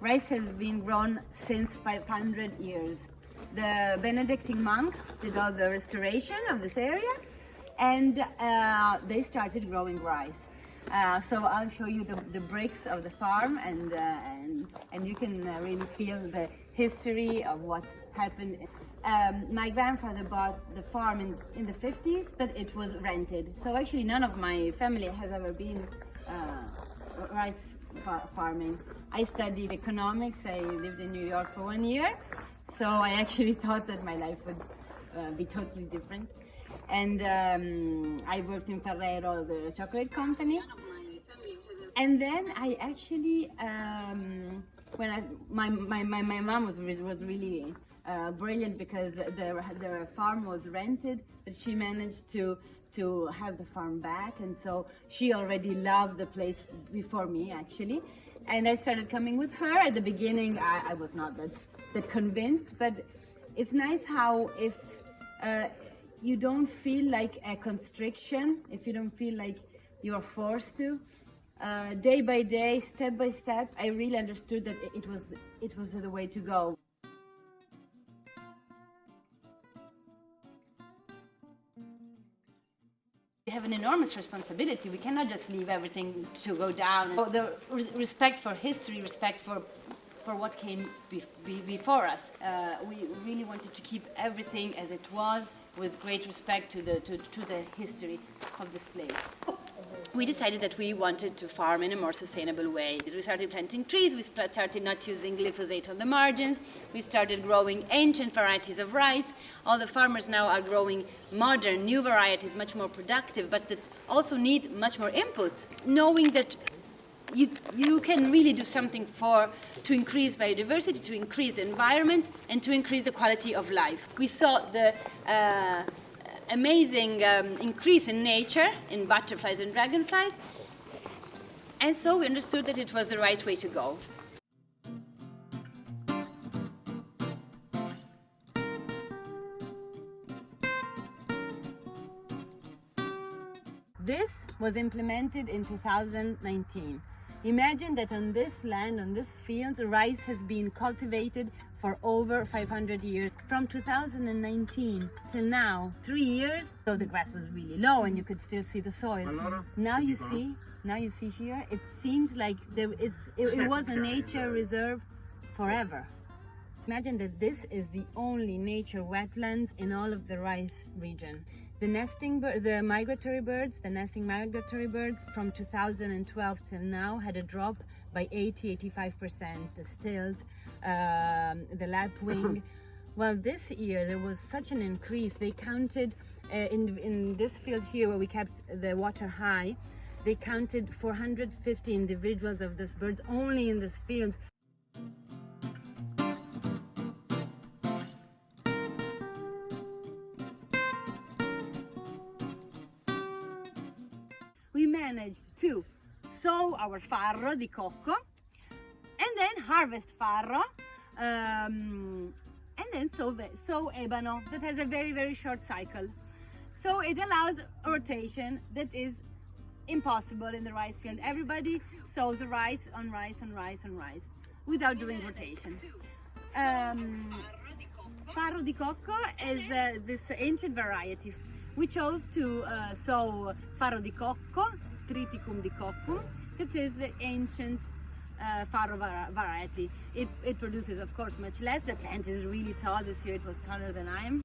rice has been grown since 500 years. The Benedictine monks did all the restoration of this area, and they started growing rice. So I'll show you the bricks of the farm, and you can really feel the history of what happened. My grandfather bought the farm in the 50s, but it was rented. So actually none of my family has ever been rice farming. I studied economics. I lived in New York for 1 year, so I actually thought that my life would be totally different. And I worked in Ferrero, the chocolate company. And then I actually, my mom was really brilliant, because the farm was rented, but she managed to have the farm back, and so she already loved the place before me actually. And I started coming with her. At the beginning I was not that convinced, but it's nice how if you don't feel like a constriction, if you don't feel like you're forced to, day by day, step by step, I really understood that it was the way to go. We have an enormous responsibility. We cannot just leave everything to go down. So the respect for history, respect for what came before us. We really wanted to keep everything as it was, with great respect to the history of this place. We decided that we wanted to farm in a more sustainable way. We started planting trees, we started not using glyphosate on the margins, we started growing ancient varieties of rice. All the farmers now are growing modern, new varieties, much more productive, but that also need much more inputs. Knowing that you can really do something to increase biodiversity, to increase the environment, and to increase the quality of life. We saw the amazing increase in nature, in butterflies and dragonflies, and so we understood that it was the right way to go. This was implemented in 2019. Imagine that on this land, on this field, rice has been cultivated for over 500 years. From 2019 till now, 3 years, so the grass was really low and you could still see the soil. Now you see here, it seems like it was a nature reserve forever. Imagine that this is the only nature wetlands in all of the rice region. The nesting migratory birds from 2012 till now had a drop by 80-85%. The stilt, the lapwing. Well, this year there was such an increase. They counted in this field here where we kept the water high. They counted 450 individuals of these birds only in this field. We managed to sow our farro di cocco, and then harvest farro, and then sow Ebano, that has a very, very short cycle. So it allows a rotation that is impossible in the rice field. Everybody sows rice on rice on rice on rice without doing rotation. Farro di cocco is this ancient variety. We chose to sow farro di cocco, Triticum di coccum, that is the ancient farro variety. It produces, of course, much less. The plant is really tall. This year it was taller than I am.